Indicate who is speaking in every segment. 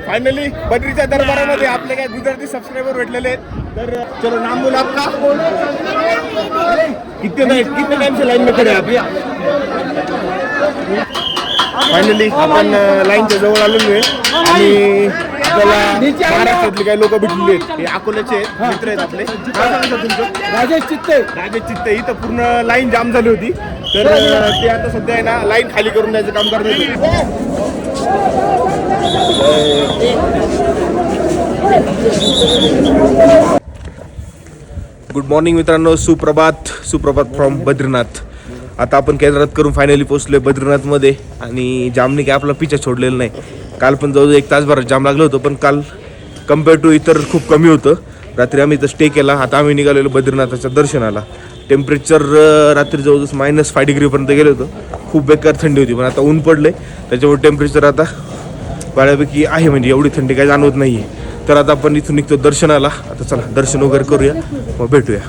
Speaker 1: Finally बद्रीच्या दरबारामध्ये आपले काय Gujarati subscriber भेटलेले आहेत. तर चलो नाम बोला आपका. कितने टाइम से लाइन में खड़े आप? फायनली आपण लाईनच्या जवळ आलेलो आहे आणि आपल्याला महाराष्ट्रातले काही लोक भेटलेले आहेत. हे अकोल्याचे मित्र आहेत आपले. काय सांगता तुमचं?
Speaker 2: राजेश चित्ते.
Speaker 1: इथं पूर्ण लाईन जाम झाली होती. तर ते आता सध्या आहे ना लाईन खाली करून द्यायचं काम करतात. गुड मॉर्निंग मित्रांनो, सुप्रभात फ्रॉम बद्रीनाथ. आता आपण केदारनाथ करून फायनली पोहोचलोय बद्रीनाथमध्ये आणि जामने काय आपला पिछा सोडलेला नाही. काल पण जवळजवळ 1 तासभर जाम लागलं होतं, पण काल कम्पेअर टू इतर खूप कमी होतं. रात्री आम्ही इथं स्टे केला. आता आम्ही निघालेलो बद्रीनाथाच्या दर्शनाला. टेम्परेचर रात्री जवळजवळ -5 डिग्रीपर्यंत गेलं होतं. खूप बेकार थंडी होती, पण आता ऊन पडले त्याच्यामुळे टेम्परेचर आता बऱ्यापैकी आहे, म्हणजे एवढी थंडी काही जाणवत नाही आहे. तर आता आपण इथून निघतो दर्शनाला. आता चला दर्शन वगैरे करूया, मग भेटूया.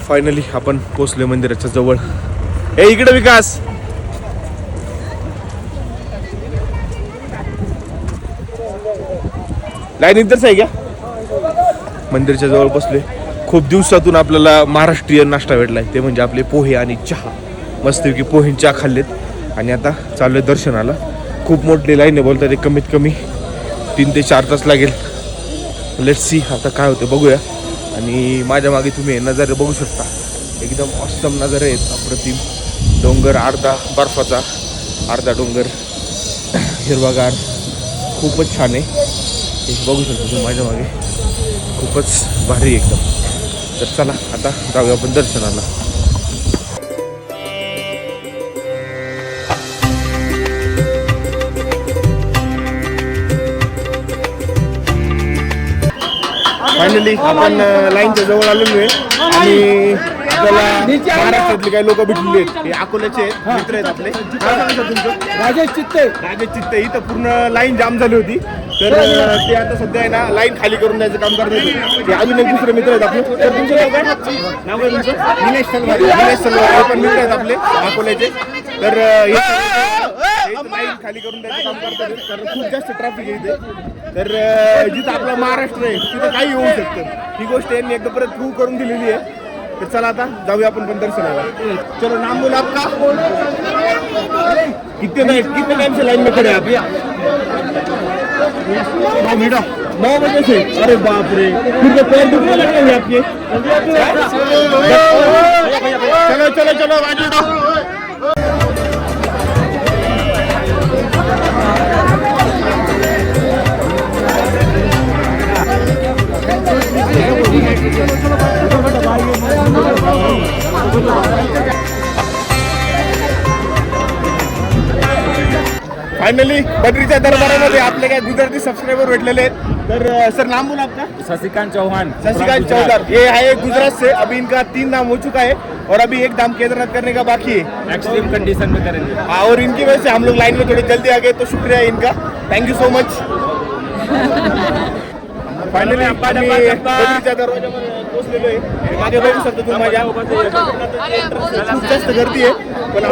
Speaker 1: फायनली आपण पोहोचलोय मंदिराच्या जवळ. इकडे विकास. लाईन इथंच आहे का? मंदिराच्या जवळ बसले. खूप दिवसातून आपल्याला महाराष्ट्रीयन नाश्ता भेटलाय, ते म्हणजे आपले पोहे आणि चहा. मस्तपैकी पोहे चहा खाल्लेत आणि आता चाललोय दर्शनाला. खूप मोठी लाईन आहे बोलतात, कमीत कमी 3 ते 4 तास लागेल. लेट्स सी आता काय होतं बघूया. आणि माझ्या मागे तुम्ही नजारे बघू शकता. एकदम ऑसम नजारे आहेत, अप्रतिम. डोंगर, अर्धा बर्फाचा, अर्धा डोंगर, हिरवागार, खूपच छान आहे. हे बघू शकता तुम्ही माझ्या मागे, खूपच भारी एकदम. तर चला आता जाऊया आपण दर्शनाला. फायनली आपण लाईनच्या जवळ आलेलो आहे आणि आपल्याला महाराष्ट्रातले काही लोक भेटलेले आहेत. हे अकोल्याचे मित्र आहेत आपले. काय सांगता तुमचं?
Speaker 2: राजेश चित्ते.
Speaker 1: इथं पूर्ण लाईन जाम झाली होती. तर ते आता सध्या आहे ना लाईन खाली करून द्यायचं काम करतात. ते अजून एक दुसरे मित्र आहेत आपले. तर तुमचं नाव काय तुमचं? निलेश सलवार पण मित्र आहेत आपले अकोल्याचे. तर लाईन खाली करून द्यायचं काम करतात, कारण खूप जास्त ट्रॅफिक आहे इथे. तर जिथं आपलं महाराष्ट्र आहे तिथं काही होऊ शकतं. ही गोष्ट यांनी एकदा परत प्रूव्ह करून दिलेली आहे. तर चला आता जाऊया आपण पण दर्शनाला. चलो नाम बोला आपका. कितने टाइम से लाइन में खड़े आप? 9 बजे से. अरे बाप रे, फिर तो पैर दुखने लगे हैं आपके. चलो आगे. फायनली बद्रीच्या दरबारामध्ये आपले काय गुजराती सबस्क्राइबर भेटलेले आहेत. तर सर नाम बोला आपका.
Speaker 2: शशिकांत चौहान.
Speaker 1: ये है गुजरात से. अभी इनका 3 नाम हो चुका है और अभी 1 नाम केदारनाथ करने का बाकी है.
Speaker 2: एक्सट्रीम कंडीशन में करेंगे.
Speaker 1: हाँ, और इनकी वजह से हम लोग लाइन में थोड़ी जल्दी आ गए, तो शुक्रिया इनका. Thank you so much. Finally बद्रीच्या दरवाजामध्ये पोहोचलेलो आहे. मागे बघू शकतो तुम्ही माझ्या. खूप जास्त गर्दी आहे, पण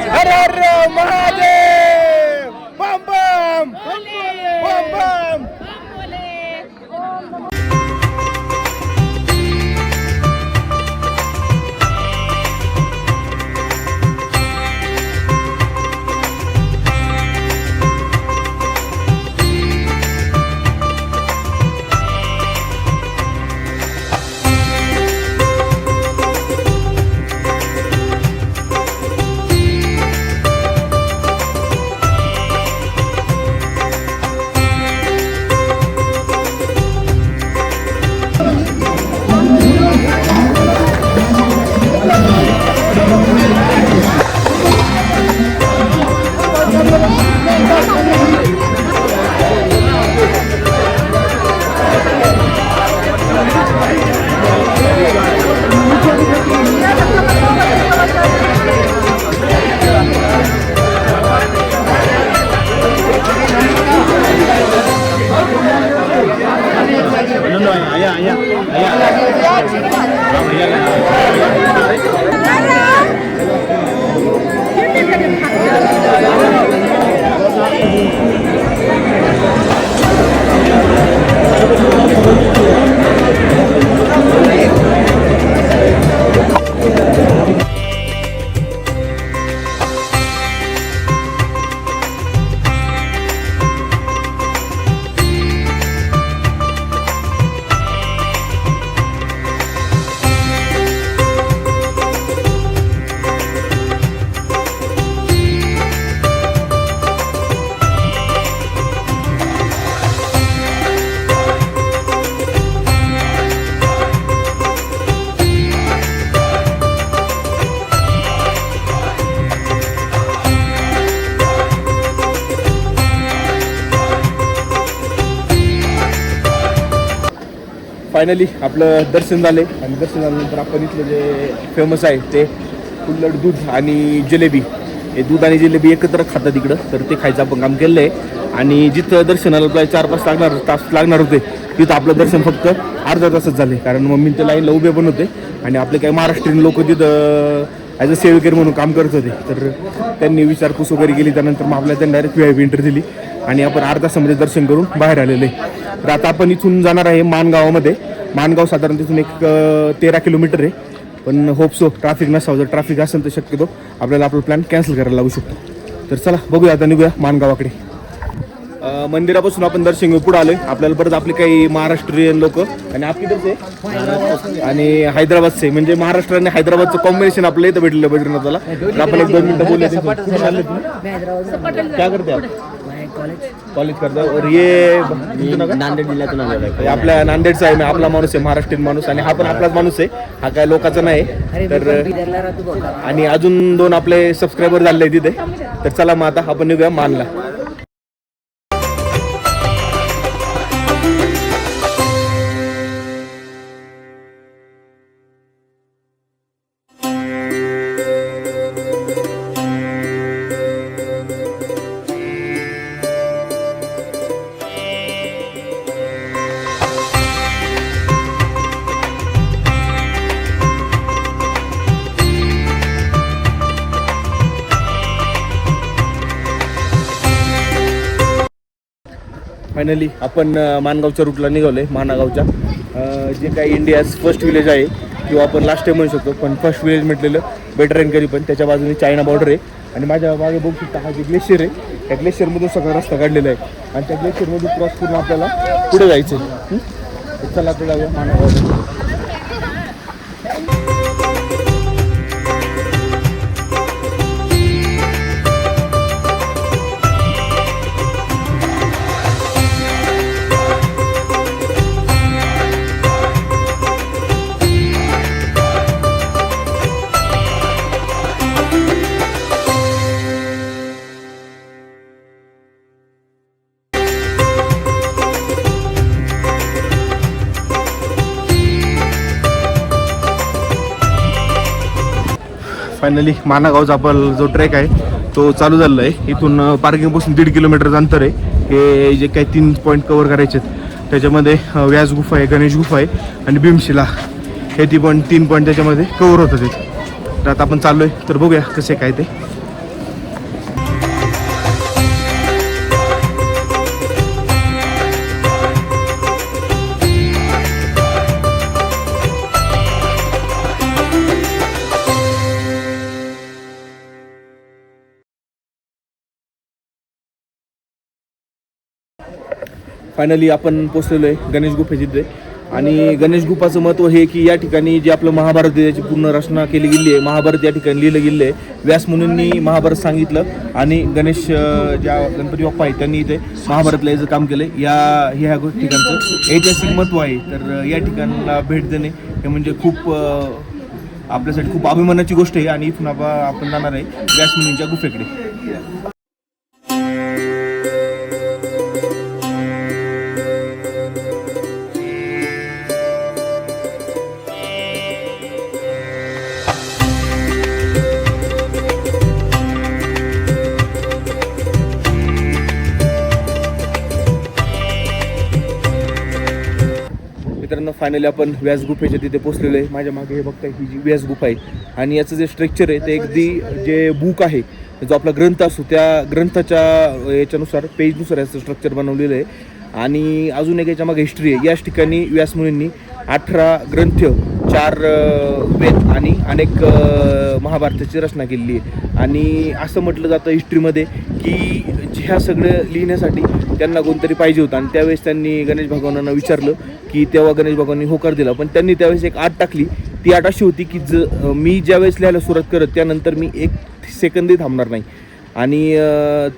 Speaker 1: हर हर महादेव. बम बम बम बम. फायनली आपलं दर्शन झाले आणि दर्शन झाल्यानंतर आपण इथलं जे फेमस आहे ते कुल्हड दूध आणि जिलेबी, हे दूध आणि जिलेबी एकत्र खातात इकडं, तर ते खायचं आपण काम केलं आहे. आणि जिथं दर्शनाला आपल्याला 4-5 तास लागणार होते तिथं आपलं दर्शन फक्त अर्धा तासच झाले, कारण मम्मी ते लाईनला उभे पण होते आणि आपले काही महाराष्ट्रीयन लोक तिथं ॲज अ सेविकेर म्हणून काम करत होते. तर त्यांनी विचारपूस वगैरे केली, त्यानंतर मग आपल्याला त्यांनी डायरेक्ट VIP एंट्री दिली आणि आपण अर्धा तासामध्ये दर्शन करून बाहेर आलेले. तर आता आपण इथून जाणार आहे माणगावामध्ये. माणगाव साधारण तिथून एक 13 किलोमीटर आहे, पण होपसो ट्रॅफिक नसावं. जर ट्रॅफिक असेल तर शक्यतो आपल्याला आपला प्लॅन कॅन्सल करायला लागू शकतो. तर चला बघूया, आता निघूया माणगावाकडे. मंदिरापासून आपण दर्शन घेऊन पुढे आलोय. आपल्याला परत आपले काही महाराष्ट्रीयन लोक आणि आपली आणि हैदराबादचे, म्हणजे महाराष्ट्र आणि हैदराबादचं कॉम्बिनेशन आपलं इथं भेटलेलं बद्रीनाथला. तर आपण 1-2 मिनिटं बोलूया. काय करते आप? कॉलेज करता. और ये
Speaker 2: नांदेड जिल्ह्यातून आलेला आहे.
Speaker 1: आपल्या नांदेडचा आहे, आपला माणूस आहे, महाराष्ट्रीयन माणूस, आणि हा पण आपलाच माणूस आहे, हा काय लोकांचा नाही. तर आणि अजून 2 आपले सबस्क्रायबर झाले तिथे. तर चला मग आता आपण निघूया मानला. फायनली आपण माणगावच्या रूटला निघालोय. मानागावच्या जे काही इंडियाज फर्स्ट विलेज आहे, किंवा आपण लास्ट टाइम म्हणू शकतो, पण फर्स्ट विलेज म्हटलेलं बेटर अँड करी. पण त्याच्या बाजूने चायना बॉर्डर आहे आणि माझ्या मागे बघू शकता हा जे ग्लेशियर आहे, त्या ग्लेशियरमधून सगळा रस्ता काढलेला आहे आणि त्या ग्लेशियरमधून क्रॉस करून आपल्याला पुढे जायचं आहे. चला आता जाऊया मानागाव. फायनली मानागावचा आपला जो ट्रेक आहे तो चालू झालेला आहे. इथून पार्किंगपासून 1.5 किलोमीटरचं अंतर आहे. हे जे काही 3 पॉईंट कवर करायचे आहेत त्याच्यामध्ये व्यास गुफा आहे, गणेश गुफा आहे आणि भीमशिला, हे ती पण 3 पॉईंट त्याच्यामध्ये कवर होतात आहेत. तर आता आपण चाललो आहे, तर बघूया कसे काय ते. फायनली आपण पोचलेलो आहे गणेश गुफेच्या तिथे. आणि गणेश गुफाचं महत्त्व हे की या ठिकाणी जे आपलं महाभारत आहे त्याची पूर्ण रचना केली गेली आहे. महाभारत या ठिकाणी लिहिलं गेलं आहे. व्यास मुनींनी महाभारत सांगितलं आणि गणेश ज्या गणपती बाप्पा आहेत त्यांनी इथे महाभारतला याचं काम केलं आहे. ह्या ठिकाणचं ऐतिहासिक महत्त्व आहे. तर या ठिकाणाला भेट देणे हे म्हणजे खूप आपल्यासाठी खूप अभिमानाची गोष्ट आहे. आणि इथून आपण जाणार आहे व्यास मुनींच्या गुफेकडे. मित्रांनो फायनली आपण व्यास गुफेच्या तिथे पोहोचलेलो आहे. माझ्या मागे हे बघताय ही जी व्यास गुफा आहे आणि याचं जे स्ट्रक्चर आहे ते अगदी जे बुक आहे जो आपला ग्रंथ असतो त्या ग्रंथाच्या याच्यानुसार पेजनुसार याचं स्ट्रक्चर बनवलेलं आहे. आणि अजून एक याच्यामागे हिस्ट्री आहे. याच ठिकाणी व्यासमुनींनी 18 ग्रंथ 4 वेद आणि अनेक महाभारताची रचना केलेली आहे. आणि असं म्हटलं जातं हिस्ट्रीमध्ये की ह्या सगळं लिहिण्यासाठी त्यांना कोणतरी पाहिजे होतं आणि त्यावेळेस त्यांनी गणेश भगवानांना विचारलं की तेव्हा गणेश भगवानांनी होकार दिला. पण त्यांनी त्यावेळेस एक आट टाकली. ती आट अशी होती की मी ज्यावेळेस लिहायला सुरुवात करत त्यानंतर मी 1 सेकंदही थांबणार नाही. आणि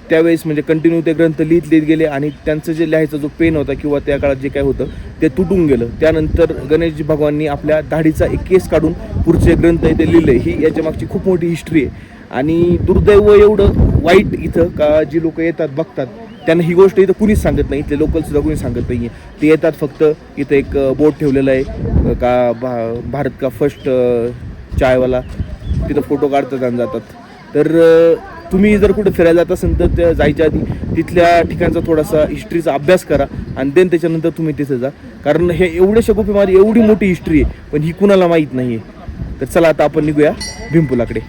Speaker 1: त्यावेळेस म्हणजे कंटिन्यू ते ग्रंथ लिहित गेले आणि त्यांचं जे लिहायचा जो पेन होता किंवा त्या काळात जे काय होतं ते तुटून गेलं. त्यानंतर गणेश भगवाननी आपल्या दाढीचा एक केस काढून पुढचे ग्रंथ आहे ते लिहिले. ही याच्या मागची खूप मोठी हिस्ट्री आहे. आणि दुर्दैव एवढं वाईट इथं का जी लोक येतात बघतात त्यांना ही गोष्ट इथं कुणीच सांगत नाही. इथले लोकलसुद्धा कुणी सांगत नाही आहे. ते येतात फक्त इथं एक बोर्ड ठेवलेला आहे का भारत का फर्स्ट चायवाला, तिथं फोटो काढतात आणि जातात. तर तुम्ही जर कुठे फिरायला जात असेल तर त्या जायच्या आधी तिथल्या ठिकाणचा थोडासा हिस्ट्रीचा अभ्यास करा आणि देन त्याच्यानंतर तुम्ही तिथे जा. कारण हे एवढ्याशा गुफेमध्ये एवढी मोठी हिस्ट्री आहे पण ही कुणाला माहीत नाही आहे. तर चला आता आपण निघूया भीमपुलाकडे.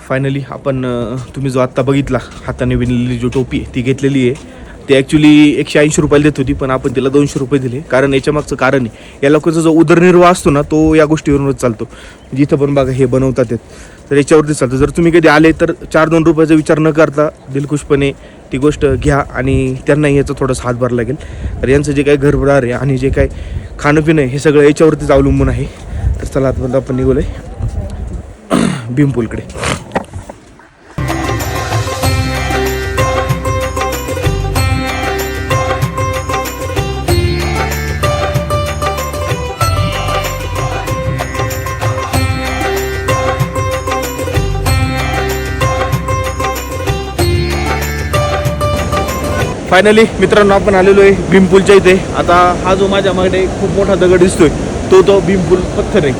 Speaker 1: फायनली आपण तुम्ही जो आत्ता बघितला हाताने विणलेली जो टोपी आहे ती घेतलेली आहे. ती ॲक्च्युली 180 रुपयाला देत होती पण आपण तिला 200 रुपये दिले. कारण याच्यामागचं कारण आहे या लोकांचा जो उदरनिर्वाह असतो ना तो या गोष्टीवरूनच चालतो. जिथं पण बघा हे बनवतात तर याच्यावरती चालतं. जर तुम्ही कधी आले तर 4-2 रुपयाचा विचार न करता दिलखुशपणे ती गोष्ट घ्या आणि त्यांनाही याचा थोडासा हातभार लागेल. तर यांचं जे काही घरदार आहे आणि जे काही खाणंपिणं आहे हे सगळं याच्यावरतीच अवलंबून आहे. तर चला आता आपण निघालो आहे भीमपूलकडे. फायनली मित्रांनो आपण आलेलो आहे भीमपूलच्या इथे. आता हा जो माझ्या मागे खूप मोठा दगड दिसतोय तो भीमपूल पत्थर आहे.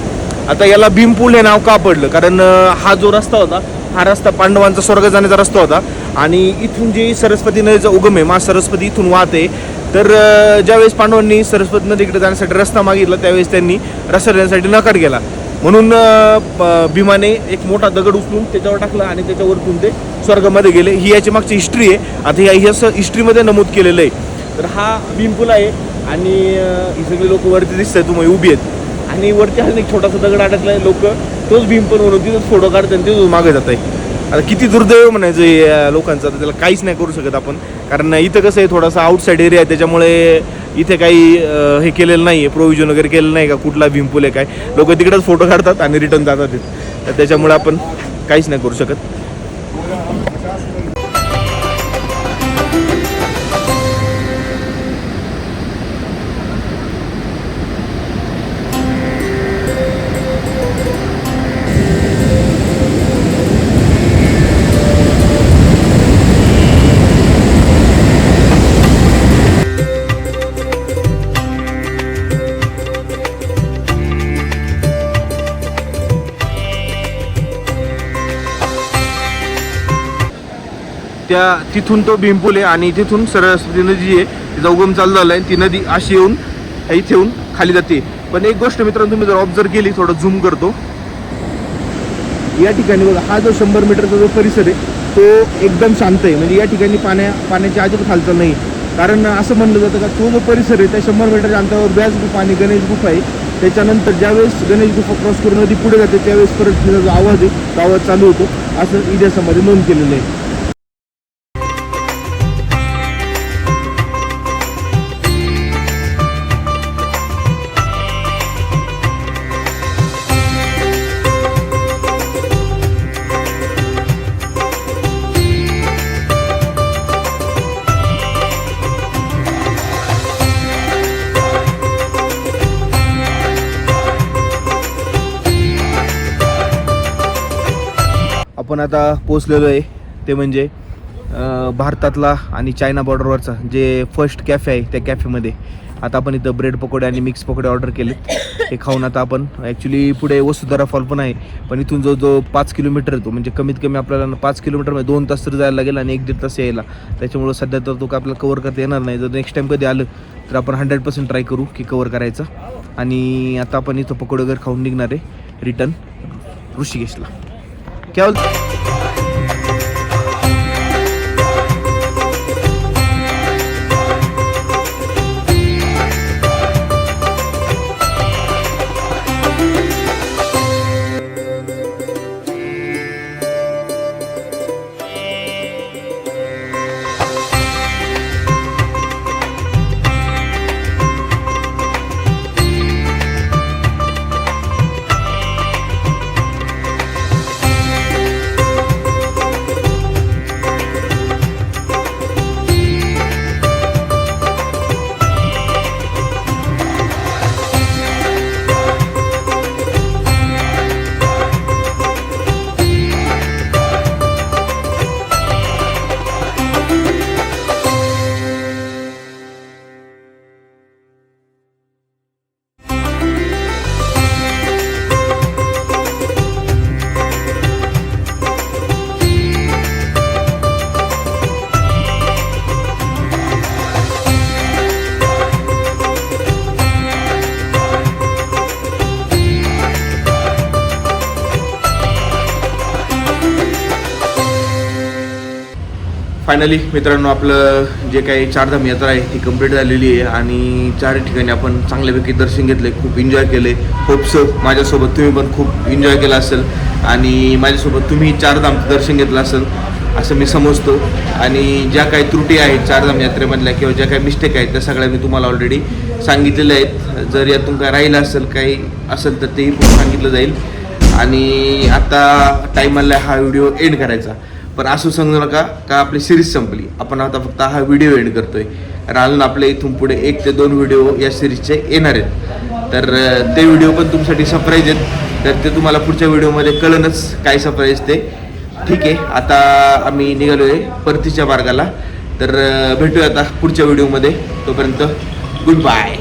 Speaker 1: आता याला भीमपूल हे नाव का पडलं कारण हा जो रस्ता होता हा रस्ता पांडवांचा स्वर्ग जाण्याचा रस्ता होता आणि इथून जी सरस्वती नदीचा उगम आहे मा सरस्वती इथून वाहते. तर ज्यावेळेस पांडवांनी सरस्वती नदीकडे जाण्यासाठी रस्ता मागितला त्यावेळेस त्यांनी रस्ता देण्यासाठी नकार केला. म्हणून भीमाने एक मोठा दगड उचलून त्याच्यावर टाकला आणि त्याच्यावरतून ते स्वर्गामध्ये गेले. ही याची मागची हिस्ट्री आहे. आता ही असं हिस्ट्रीमध्ये नमूद केलेलं आहे. तर हा भीमपूल आहे आणि ही सगळी लोक वरती दिसत आहे तुम्ही उभी आहेत आणि वरती हा एक छोटासा दगड अडकला आहे. लोक तोच भीमपूल म्हणून तिथंच फोटो काढतात आणि तिथून मागे जात आहे. आता किती दुर्दैव म्हणायचं या लोकांचं. आता त्याला काहीच नाही करू शकत आपण कारण इथं कसं आहे थोडासा आउटसाईड एरिया आहे त्याच्यामुळे इथे काही हे केलेलं नाही आहे प्रोव्हिजन वगैरे केलेलं नाही का कुठला भीमपूल आहे काय. लोक तिकडेच फोटो काढतात आणि रिटर्न जातात. तर त्याच्यामुळे आपण काहीच नाही करू शकत. तिथून तो भीमपूल आहे आणि तिथून सरस्वती नदी जी आहे तिचा उगम चालू झाला आहे. ती नदी अशी येऊन इथे येऊन खाली जाते. पण एक गोष्ट मित्रांनो तुम्ही जर ऑब्झर्व केली थोडं झूम करतो या ठिकाणी बघा हा जो 100 मीटरचा जो परिसर आहे तो एकदम शांत आहे. म्हणजे या ठिकाणी पाण्याची अजिबात हालचाल नाही. कारण असं म्हणलं जातं का तो जो परिसर आहे त्या 100 मीटरच्या अंतरावर व्यास गुफा आणि गणेश गुफा आहे. त्याच्यानंतर ज्यावेळेस गणेश गुफा क्रॉस करून नदी पुढे जाते त्यावेळेस परत जो आवाज आहे तो आवाज चालू होतो असं इतिहासामध्ये नोंद केलेलं आहे. आपण आता पोचलेलो आहे ते म्हणजे भारतातला आणि चायना बॉर्डरवरचा जे फर्स्ट कॅफे आहे त्या कॅफेमध्ये. आता आपण इथं ब्रेड पकोडे आणि मिक्स पकोडे ऑर्डर केलेत. हे खाऊन आता आपण ॲक्च्युली पुढे वसुधारा फॉल पण आहे, पण इथून जो 5 किलोमीटर येतो म्हणजे कमीत कमी आपल्याला 5 किलोमीटरमध्ये 2 तास तर जायला लागेल आणि 1-1.5 तास यायला. त्याच्यामुळं सध्या तर तो काय आपल्याला कवर करता येणार नाही. जर नेक्स्ट टाईम कधी आलं तर आपण 100% ट्राय करू की कवर करायचं. आणि आता आपण इथं पकोडे वगैरे खाऊन निघणार आहे रिटर्न ऋषिकेशला. क्या फायनली मित्रांनो आपलं जे काही चारधाम यात्रा आहे ती कंप्लीट झालेली आहे आणि 4 ठिकाणी आपण चांगल्यापैकी दर्शन घेतले, खूप एन्जॉय केले. होपसो माझ्यासोबत तुम्ही पण खूप एन्जॉय केला असेल आणि माझ्यासोबत तुम्ही चारधामचं दर्शन घेतलं असेल असं मी समजतो. आणि ज्या काही त्रुटी आहेत चारधाम यात्रेमधल्या किंवा ज्या काही मिस्टेक आहेत त्या सगळ्या मी तुम्हाला ऑलरेडी सांगितलेल्या आहेत. जर यातून काय राहिलं असेल काही असेल तर तेही पण सांगितलं जाईल. आणि आता टाईमाला हा व्हिडिओ एंड करायचा, पण असं समजू नका का आपली सिरीज संपली. आपण आता फक्त हा व्हिडिओ एंड करतोय, कारण आपल्या इथून पुढे 1 ते 2 व्हिडिओ या सिरीजचे येणार आहेत. तर ते व्हिडिओ पण तुमच्यासाठी सरप्राईज आहेत, तर ते तुम्हाला पुढच्या व्हिडिओमध्ये कळणच काय सरप्राईज ते. ठीक आहे, आता आम्ही निघालो आहे परतीच्या मार्गाला. तर भेटूया आता पुढच्या व्हिडिओमध्ये. तोपर्यंत गुड बाय.